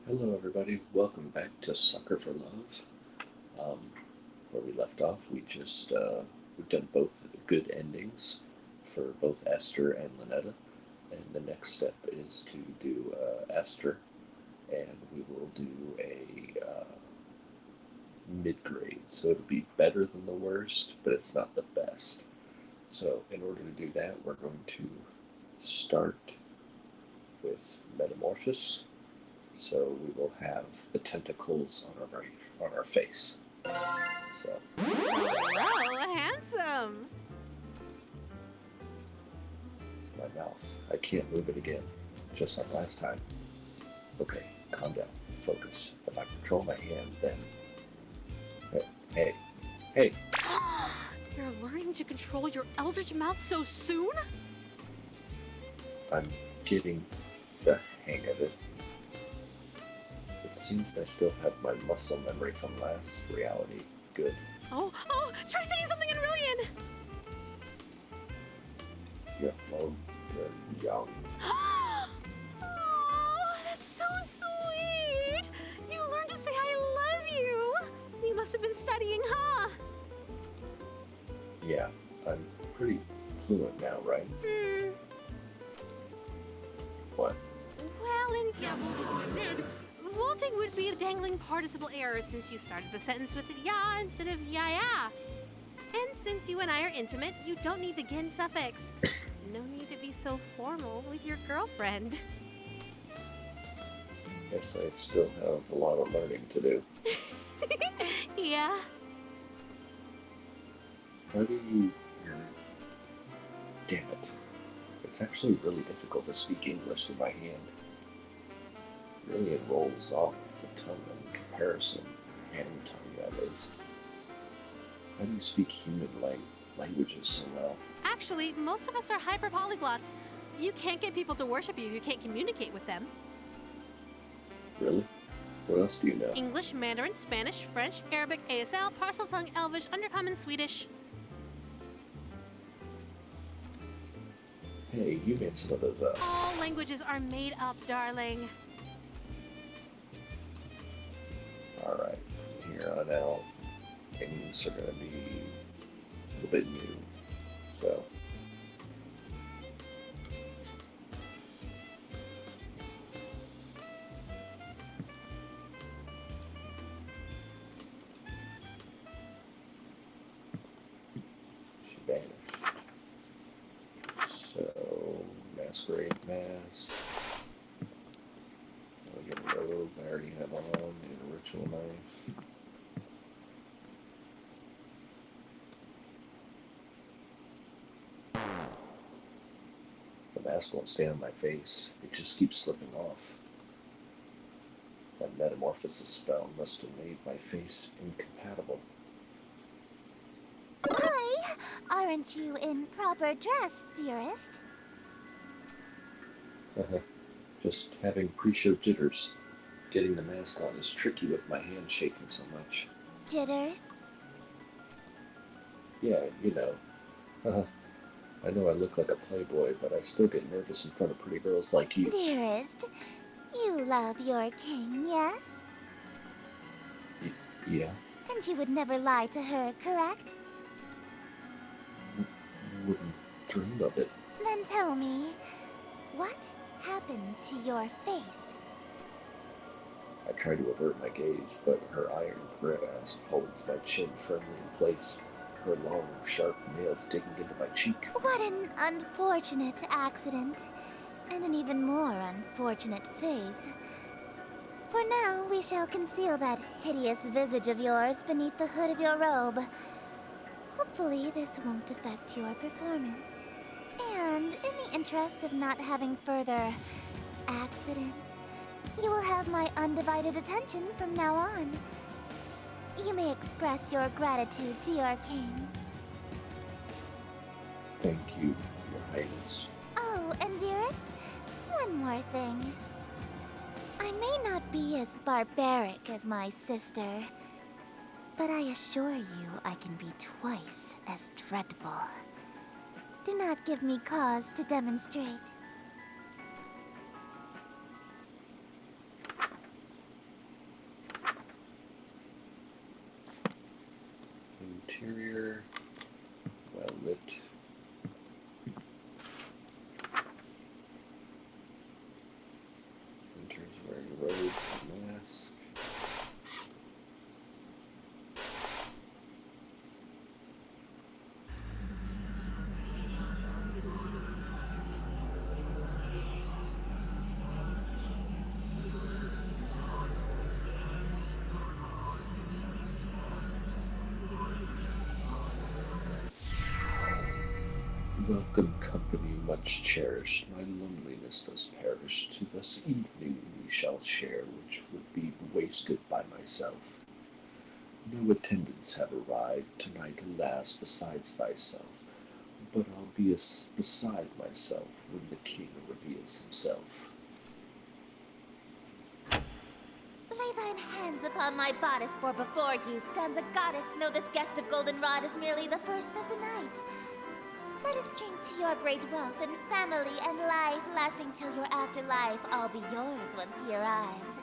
Hello, everybody. Welcome back to Sucker for Love. Um, where we left off, we've done both good endings for both Esther and Lynetta, and the next step is to do Esther, and we will do a mid grade. So it'll be better than the worst, but it's not the best. So in order to do that, we're going to start with Metamorphosis. So we will have the tentacles on our face. So Hello, handsome. my mouth, I can't move it again, just like last time. Okay, calm down, focus. If I control my hand, then hey, hey, You're learning to control your eldritch mouth so soon? I'm getting the hang of it. It seems I still have my muscle memory from last reality. Good. Oh, try saying something in Rillian. Yellow, the young. Oh, that's so sweet. You learned to say I love you. You must have been studying, huh? Yeah, I'm pretty fluent now, right? What? Well, vaulting would be a dangling participle error since you started the sentence with ya instead of ya. And since you and I are intimate, you don't need the gin suffix. No need to be so formal with your girlfriend. Guess I still have a lot of learning to do. Yeah. How do you. Damn it. It's actually really difficult to speak English with my hand. Really, it rolls off the tongue in comparison. Hand tongue, that is. How do you speak human languages so well? Actually, most of us are hyper polyglots. You can't get people to worship you if you can't communicate with them. Really? What else do you know? English, Mandarin, Spanish, French, Arabic, ASL, Parcel Tongue, Elvish, Undercommon, Swedish. Hey, you made some of those up. All languages are made up, darling. Alright, from here on out, things are going to be a little bit new. So, she vanished. So, masquerade mask. Elegant robe, I already have on, and a ritual knife. The mask won't stay on my face, it just keeps slipping off. That metamorphosis spell must have made my face incompatible. Why aren't you in proper dress, dearest? Just having pre-show jitters. Getting the mask on is tricky with my hand shaking so much. Jitters? Yeah, you know. I know I look like a playboy, but I still get nervous in front of pretty girls like you. Dearest, you love your king, yes? Yeah? And you would never lie to her, correct? Wouldn't dream of it. Then tell me, what happened to your face? I try to avert my gaze, but her iron grasp holds my chin firmly in place, her long, sharp nails digging into my cheek. What an unfortunate accident, and an even more unfortunate face. For now, we shall conceal that hideous visage of yours beneath the hood of your robe. Hopefully, this won't affect your performance. And in the interest of not having further accidents, you will have my undivided attention from now on. You may express your gratitude to your king. Thank you, Your Highness. Oh, and dearest, one more thing. I may not be as barbaric as my sister, but I assure you I can be twice as dreadful. Do not give me cause to demonstrate. interior, well lit. Enters wearing a robe and mask. Welcome company much cherished, my loneliness thus perished, to this evening we shall share, which would be wasted by myself. No attendants have arrived tonight, alas, besides thyself, but I'll be beside myself when the king reveals himself. Lay thine hands upon my bodice, for before you stands a goddess. Know this guest of goldenrod is merely the first of the night. Let us drink to your great wealth and family and life, lasting till your afterlife. I'll be yours once he arrives.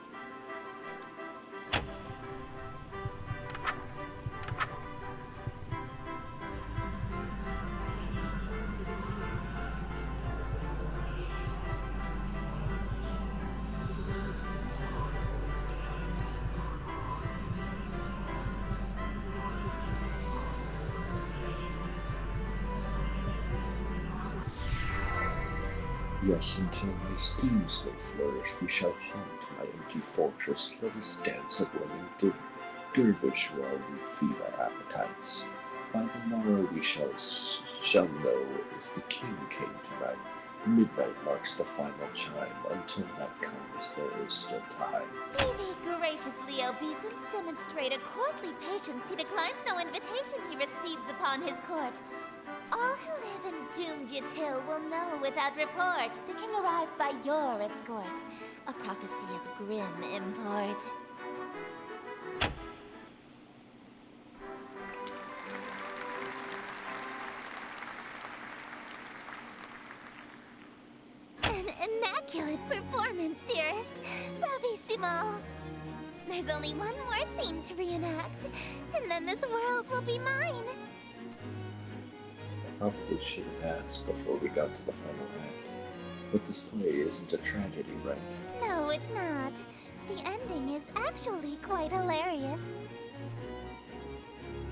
Yes, until my schemes may flourish, we shall haunt my empty fortress. Let us dance a whirling dervish while we feed our appetites. By the morrow we shall know if the king came tonight. Midnight marks the final chime. Until that comes, there is still time. Be thee graciously obeisance, demonstrate a courtly patience. He declines no invitation he receives upon his court. All who live in doomed Yatil will know without report the king arrived by your escort, a prophecy of grim import. An immaculate performance, dearest. Bravissimo. There's only one more scene to reenact, and then this world will be mine. Probably should have asked before we got to the final act. But this play isn't a tragedy, right? No, it's not. The ending is actually quite hilarious.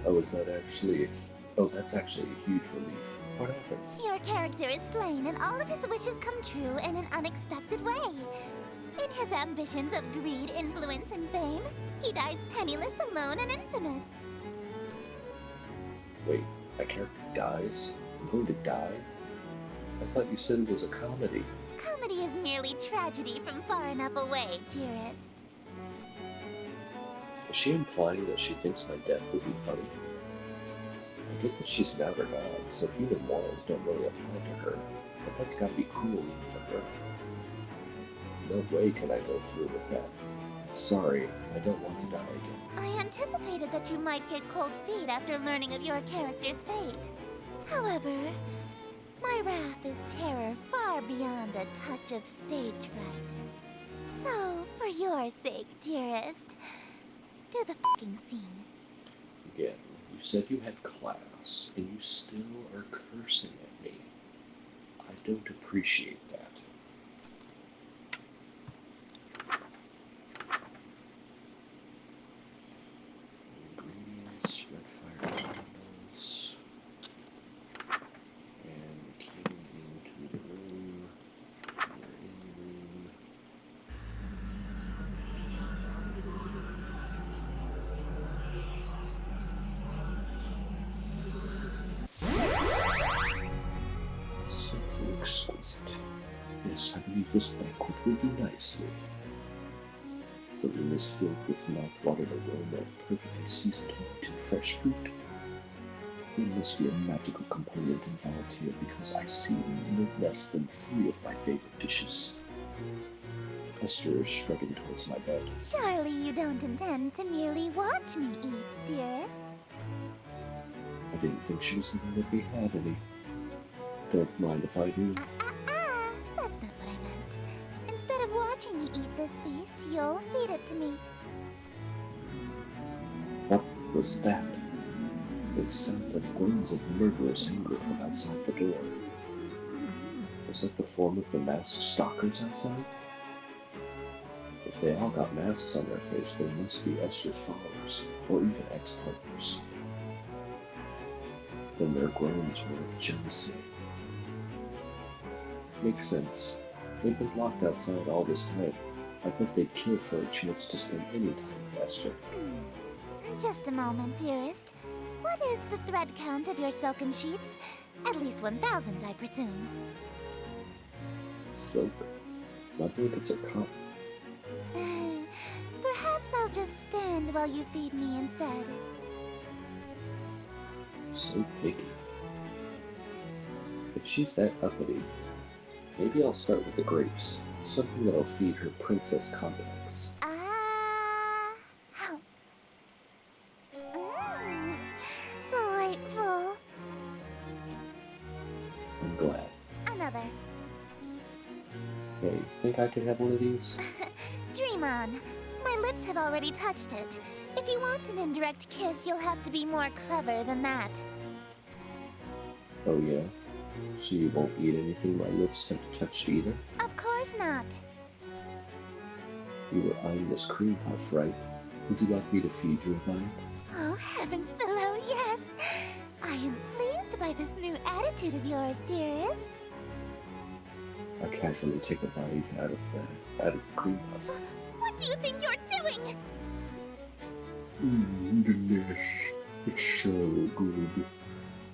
Oh, is that actually... Oh, that's actually a huge relief. What happens? Your character is slain, and all of his wishes come true in an unexpected way. In his ambitions of greed, influence, and fame, he dies penniless, alone, and infamous. Wait, my character dies? I'm going to die? I thought you said it was a comedy. Comedy is merely tragedy from far enough away, dearest. Is she implying that she thinks my death would be funny? I get that she's an outer god, so human morals don't really apply to her, but that's gotta be cruel even for her. No way can I go through with that. Sorry, I don't want to die again. I anticipated that you might get cold feet after learning of your character's fate. However, my wrath is terror far beyond a touch of stage fright. So, for your sake, dearest, do the fucking scene. Again, you said you had class, and you still are cursing at me. I don't appreciate that. Ingredients, red fire candles, and we came into the room. We're in the room. Simply exquisite. Yes, I believe this banquet will do nicely. The room is filled with mouth-watering aroma of perfectly seasoned meat and fresh fruit. There must be a magical component involved here because I see no less than 3 of my favorite dishes. Esther is strutting towards my bed. Surely you don't intend to merely watch me eat, dearest? I didn't think she was going to let me have any. Don't mind if I do. That's not what I meant. Instead of watching me eat this feast, you'll feed it to me. What was that? It sounds like groans of murderous anger from outside the door. Was that the form of the masked stalkers outside? If they all got masks on their face, they must be Esther's followers, or even ex-partners. Then their groans were of jealousy. Makes sense. They've been locked outside all this time. I bet they'd kill for a chance to spend any time with Esther. Just a moment, dearest. What is the thread count of your silken sheets? At least 1,000, I presume. Silk. My blankets are cotton. Perhaps I'll just stand while you feed me instead. So picky. If she's that uppity, maybe I'll start with the grapes. Something that'll feed her princess complex. Delightful. I'm glad. Another. Hey, think I could have one of these? Dream on. My lips have already touched it. If you want an indirect kiss, you'll have to be more clever than that. Oh yeah? So you won't eat anything my lips have touched either? Of course not. You were eyeing this cream puff, right? Would you like me to feed you a bite? Oh, heavens below, yes. I am pleased by this new attitude of yours, dearest. I casually take a bite out of the cream puff. What do you think you're doing? Delish. It's so good.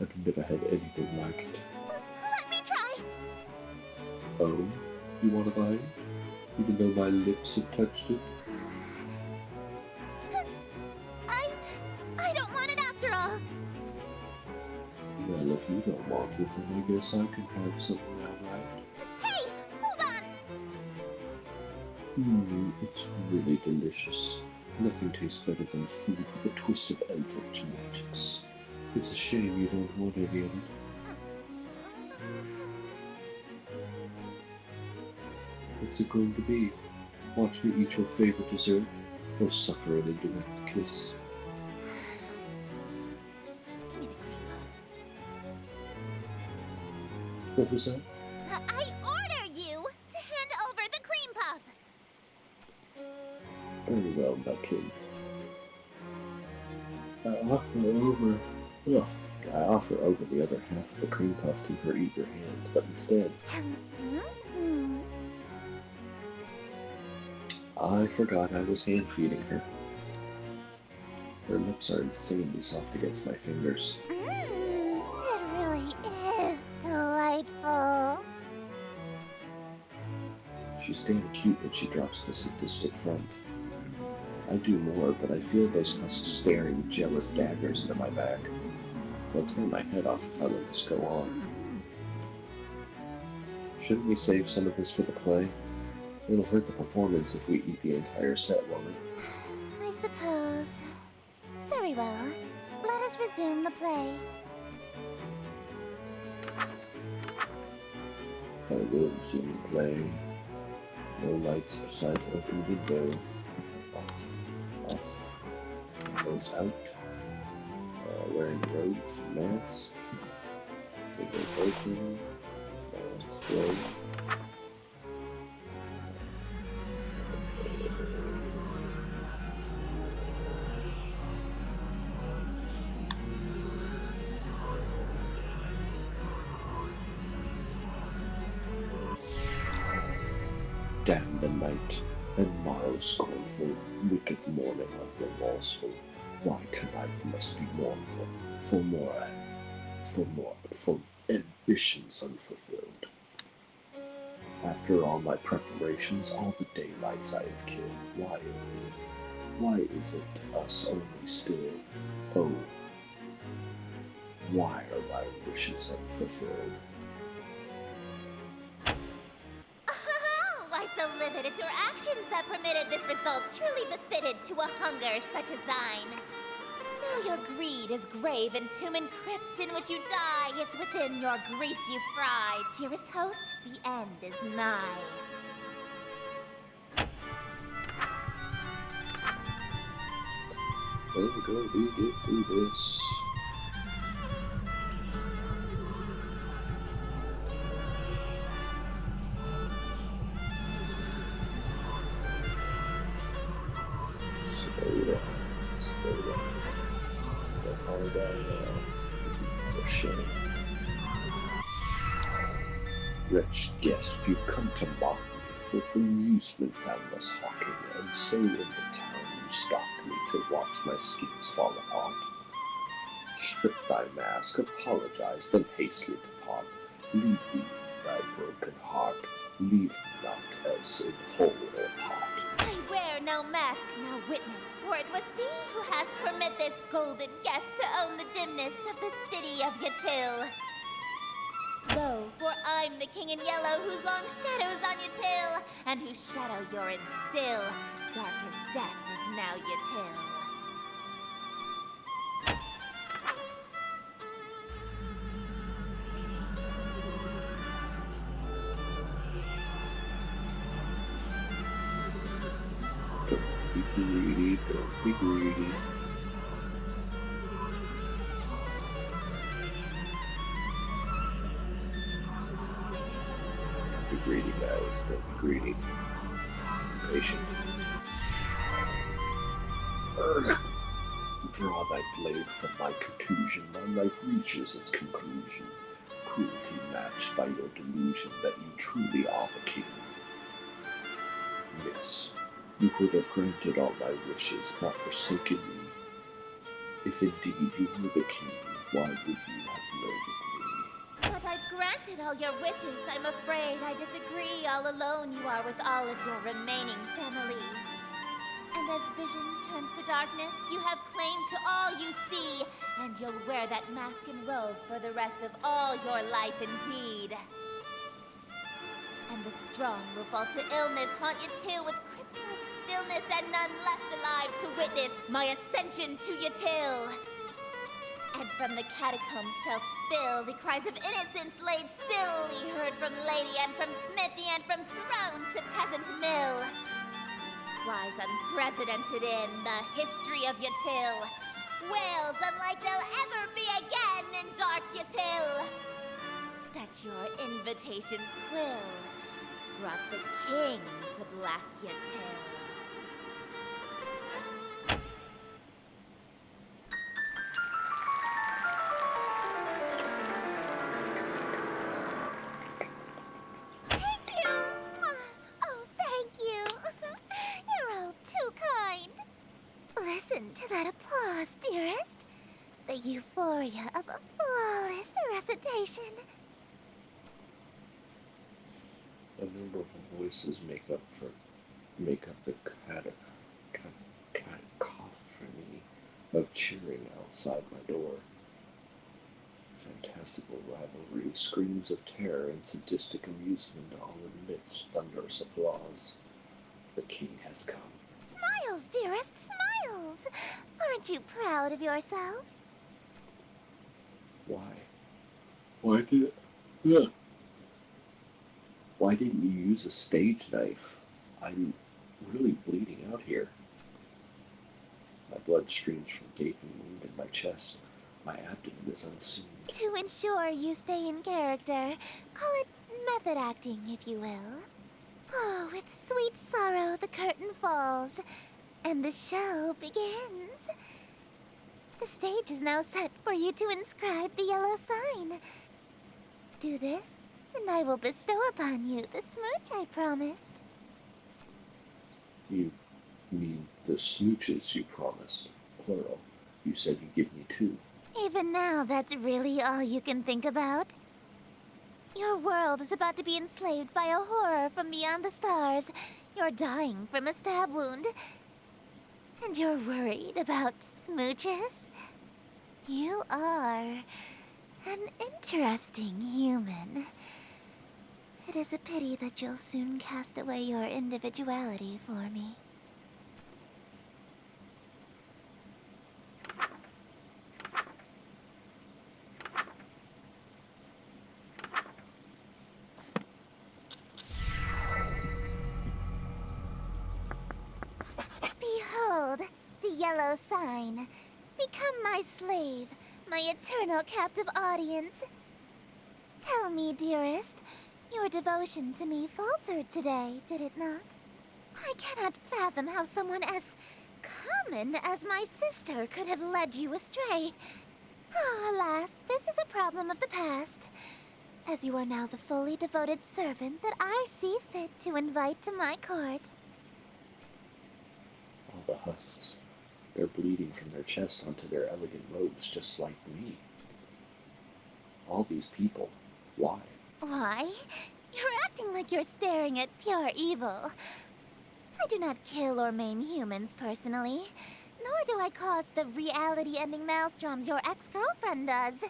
I've never had anything like it. Let me try. Oh? You want a bite? Even though my lips have touched it? I don't want it after all. Well, if you don't want it, then I guess I can have something now, right? Hey, hold on. It's really delicious. Nothing tastes better than food with a twist of eldritch magics. It's a shame you don't want any of it. What's it going to be? Watch me eat your favorite dessert, or suffer an indirect kiss. Give me the cream puff. What was that? I order you to hand over the cream puff. Very well, my king. I offer over the other half of the cream puff to her eager hands, but instead, I forgot I was hand feeding her. Her lips are insanely soft against my fingers. It really is delightful. She's damn cute when she drops the sadistic front. I do more, but I feel those husks staring jealous daggers into my back. They'll tear my head off if I let this go on. Shouldn't we save some of this for the play? It'll hurt the performance if we eat the entire set, won't it? I suppose. Very well. Let us resume the play. I will resume the play. No lights besides open window. Off. Windows out. Wearing robes and masks. Windows open. Masks blow. Damn the night, and morrow scornful, wicked morning unremorseful. Why tonight must be mournful, for ambitions unfulfilled. After all my preparations, all the daylights I have killed, why is it us only still? Oh, why are my wishes unfulfilled? Why so livid? It's your actions that permitted this result, truly befitted to a hunger such as thine. Though your greed is grave and tomb and crypt in which you die, it's within your grease you fry. Dearest host, the end is nigh. We're going to get through this. Go hard down now. For shame. Wretched guest, you've come to mock me for bemusement boundless hawking, and so in the town you stalk me to watch my schemes fall apart. Strip thy mask, apologize, then hastily depart. Leave thee thy broken heart, leave me not as in whole or part. I wear no mask, no witness, for it was thee who hast permit this golden guest to own the dimness of the city of Yatil. Lo, for I'm the king in yellow, whose long shadow's on your tail, and whose shadow you're in still. Dark as death is now Yatil. Don't be greedy, don't be greedy. Don't be greedy, guys, don't be greedy. Be patient. Urgh. Draw thy blade from my contusion, my life reaches its conclusion. Cruelty matched by your delusion that you truly are the king. Yes, you would have granted all my wishes, not forsaken me. If indeed you were the king, why would you have murdered me? But I've granted all your wishes. I'm afraid I disagree. All alone you are with all of your remaining family. And as vision turns to darkness, you have claim to all you see, and you'll wear that mask and robe for the rest of all your life indeed. And the strong will fall to illness, haunt your till with crypt-like stillness, and none left alive to witness my ascension to your till. And from the catacombs shall spill the cries of innocence laid still, heard from lady and from smithy and from throne to peasant mill. Cries unprecedented in the history of Yatil. Wails unlike they'll ever be again in dark Yatil. That your invitations quill brought the king to Black Yatil. Thank you! Oh, thank you! You're all too kind. Listen to that applause, dearest. The euphoria of a flawless recitation. A number of voices make up the cacophony of cheering outside my door. Fantastical rivalry, screams of terror, and sadistic amusement all amidst thunderous applause. The king has come. Smiles, dearest, smiles! Aren't you proud of yourself? Why? Why did? Yeah. Why didn't you use a stage knife? I'm really bleeding out here. My blood streams from a gaping wound in my chest. My abdomen is unseamed. To ensure you stay in character, call it method acting, if you will. Oh, with sweet sorrow the curtain falls, and the show begins. The stage is now set for you to inscribe the yellow sign. Do this, and I will bestow upon you the smooch I promised. You mean the smooches you promised? Plural. You said you'd give me 2. Even now, that's really all you can think about? Your world is about to be enslaved by a horror from beyond the stars. You're dying from a stab wound. And you're worried about smooches? You are an interesting human. It is a pity that you'll soon cast away your individuality for me. Behold, the yellow sign. Become my slave, my eternal captive audience. Tell me, dearest, your devotion to me faltered today, did it not? I cannot fathom how someone as common as my sister could have led you astray. Oh, alas, this is a problem of the past, as you are now the fully devoted servant that I see fit to invite to my court. All the husks. They're bleeding from their chest onto their elegant robes, just like me. All these people. Why? Why? You're acting like you're staring at pure evil. I do not kill or maim humans personally, nor do I cause the reality-ending maelstroms your ex-girlfriend does.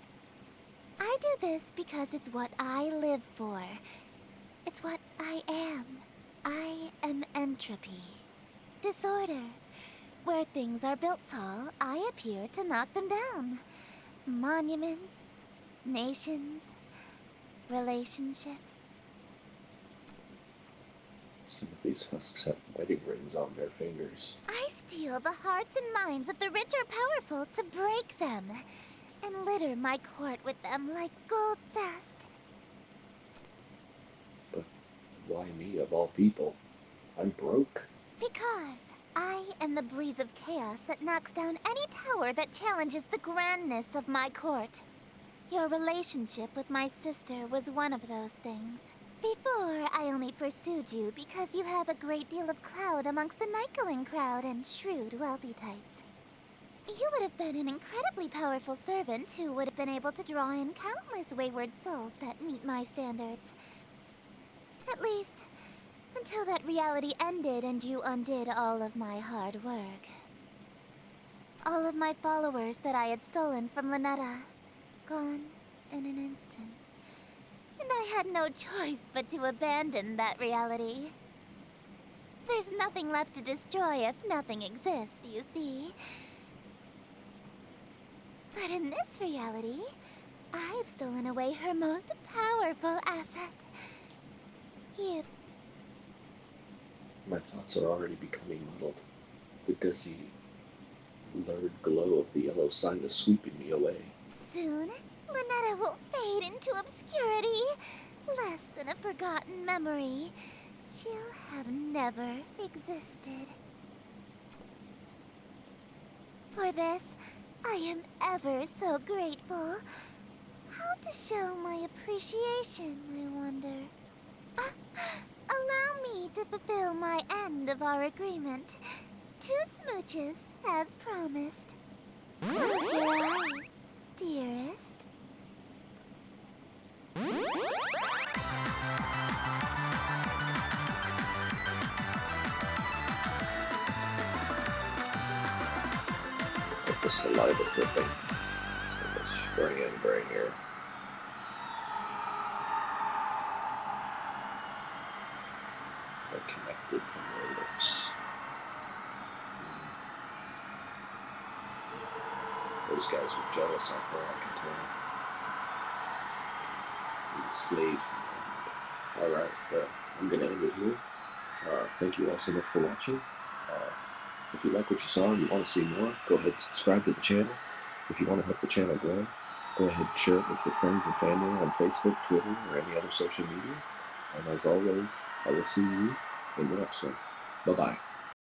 I do this because it's what I live for. It's what I am. I am entropy. Disorder. Where things are built tall, I appear to knock them down. Monuments, nations, relationships. Some of these husks have wedding rings on their fingers. I steal the hearts and minds of the rich or powerful to break them, and litter my court with them like gold dust. But why me of all people? I'm broke. Because I am the breeze of chaos that knocks down any tower that challenges the grandness of my court. Your relationship with my sister was one of those things. Before, I only pursued you because you have a great deal of clout amongst the night-going crowd and shrewd, wealthy types. You would have been an incredibly powerful servant who would have been able to draw in countless wayward souls that meet my standards. At least, until that reality ended and you undid all of my hard work. All of my followers that I had stolen from Lynetta, gone in an instant. And I had no choice but to abandon that reality. There's nothing left to destroy if nothing exists, you see. But in this reality, I've stolen away her most powerful asset. You. My thoughts are already becoming muddled. The dizzy, blurred glow of the yellow sign is sweeping me away. Soon, Lynetta will fade into obscurity. Less than a forgotten memory. She'll have never existed. For this, I am ever so grateful. How to show my appreciation, I wonder. Allow me to fulfill my end of our agreement. 2 smooches, as promised. Close your eyes, dearest. Like the saliva dripping. It's like a strand right here. It's like connected from their lips. Those guys are jealous out there, I can tell. Enslavemend. Alright, well, I'm going to end it here. Thank you all so much for watching. If you like what you saw and you want to see more, go ahead and subscribe to the channel. If you want to help the channel grow, go ahead and share it with your friends and family on Facebook, Twitter, or any other social media. And as always, I will see you in the next one. Bye-bye.